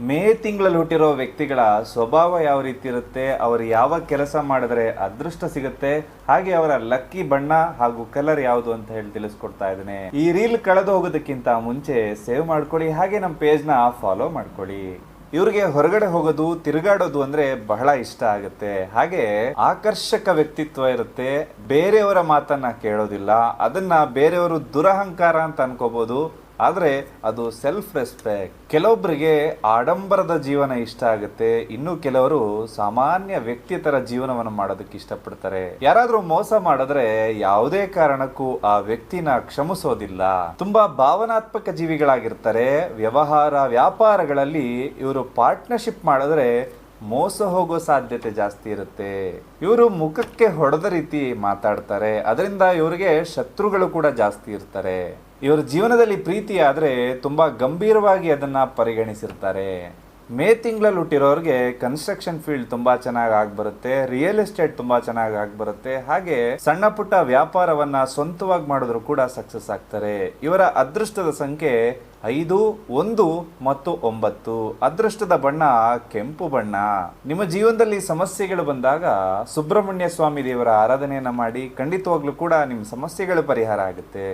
ಮೇ ತಿಂಗಳಲ್ಲಿ ಹುಟ್ಟಿರೋ ವ್ಯಕ್ತಿಗಳ ಸ್ವಭಾವ ಯಾವ ರೀತಿ ಇರುತ್ತೆ, ಅವರು ಯಾವ ಕೆಲಸ ಮಾಡಿದ್ರೆ ಅದೃಷ್ಟ ಸಿಗುತ್ತೆ, ಹಾಗೆ ಅವರ ಲಕ್ಕಿ ಬಣ್ಣ ಹಾಗೂ ಕಲರ್ ಯಾವುದು ಅಂತ ಹೇಳಿ ತಿಳಿಸ್ಕೊಡ್ತಾ ಇದ್ದೇನೆ. ಈ ರೀಲ್ ಕಳೆದು ಹೋಗೋದಕ್ಕಿಂತ ಮುಂಚೆ ಸೇವ್ ಮಾಡ್ಕೊಳ್ಳಿ, ಹಾಗೆ ನಮ್ಮ ಪೇಜ್ನ ಫಾಲೋ ಮಾಡ್ಕೊಳ್ಳಿ. ಇವ್ರಿಗೆ ಹೊರಗಡೆ ಹೋಗೋದು, ತಿರುಗಾಡೋದು ಅಂದ್ರೆ ಬಹಳ ಇಷ್ಟ ಆಗುತ್ತೆ. ಹಾಗೆ ಆಕರ್ಷಕ ವ್ಯಕ್ತಿತ್ವ ಇರುತ್ತೆ. ಬೇರೆಯವರ ಮಾತನ್ನ ಕೇಳೋದಿಲ್ಲ. ಅದನ್ನ ಬೇರೆಯವರು ದುರಹಂಕಾರ ಅಂತ ಅನ್ಕೋಬಹುದು, ಆದ್ರೆ ಅದು ಸೆಲ್ಫ್ ರೆಸ್ಪೆಕ್ಟ್. ಕೆಲವೊಬ್ಬರಿಗೆ ಆಡಂಬರದ ಜೀವನ ಇಷ್ಟ ಆಗುತ್ತೆ, ಇನ್ನು ಕೆಲವರು ಸಾಮಾನ್ಯ ವ್ಯಕ್ತಿ ತರ ಜೀವನವನ್ನು ಮಾಡೋದಕ್ಕೆ ಇಷ್ಟಪಡ್ತಾರೆ. ಯಾರಾದ್ರೂ ಮೋಸ ಮಾಡಿದ್ರೆ ಯಾವುದೇ ಕಾರಣಕ್ಕೂ ಆ ವ್ಯಕ್ತಿನ ಕ್ಷಮಿಸೋದಿಲ್ಲ. ತುಂಬಾ ಭಾವನಾತ್ಮಕ ಜೀವಿಗಳಾಗಿರ್ತಾರೆ. ವ್ಯಾಪಾರಗಳಲ್ಲಿ ಇವರು ಪಾರ್ಟ್ನರ್ಶಿಪ್ ಮಾಡಿದ್ರೆ ಮೋಸ ಹೋಗೋ ಸಾಧ್ಯತೆ ಜಾಸ್ತಿ ಇರುತ್ತೆ. ಇವರು ಮುಖಕ್ಕೆ ಹೊಡೆದ ರೀತಿ ಮಾತಾಡ್ತಾರೆ, ಅದರಿಂದ ಇವರಿಗೆ ಶತ್ರುಗಳು ಕೂಡ ಜಾಸ್ತಿ ಇರ್ತಾರೆ. ಇವರ ಜೀವನದಲ್ಲಿ ಪ್ರೀತಿ ಆದ್ರೆ ತುಂಬಾ ಗಂಭೀರವಾಗಿ ಅದನ್ನ ಪರಿಗಣಿಸಿರ್ತಾರೆ. ಮೇ ತಿಂಗಳಲ್ಲಿ ಹುಟ್ಟಿರೋರಿಗೆ ಕನ್ಸ್ಟ್ರಕ್ಷನ್ ಫೀಲ್ಡ್ ತುಂಬಾ ಚೆನ್ನಾಗಿ ಆಗ್ಬರುತ್ತೆ, ರಿಯಲ್ ಎಸ್ಟೇಟ್ ತುಂಬಾ ಚೆನ್ನಾಗಿ ಆಗ್ಬರುತ್ತೆ, ಹಾಗೆ ಸಣ್ಣ ಪುಟ್ಟ ವ್ಯಾಪಾರವನ್ನ ಸ್ವಂತವಾಗಿ ಮಾಡಿದ್ರು ಕೂಡ ಸಕ್ಸಸ್ ಆಗ್ತಾರೆ. ಇವರ ಅದೃಷ್ಟದ ಸಂಖ್ಯೆ 5, 1 ಮತ್ತು 9. ಅದೃಷ್ಟದ ಬಣ್ಣ ಕೆಂಪು ಬಣ್ಣ. ನಿಮ್ಮ ಜೀವನದಲ್ಲಿ ಸಮಸ್ಯೆಗಳು ಬಂದಾಗ ಸುಬ್ರಹ್ಮಣ್ಯ ಸ್ವಾಮಿ ದೇವರ ಆರಾಧನೆಯನ್ನ ಮಾಡಿ, ಖಂಡಿತವಾಗ್ಲೂ ಕೂಡ ನಿಮ್ಮ ಸಮಸ್ಯೆಗಳು ಪರಿಹಾರ ಆಗುತ್ತೆ.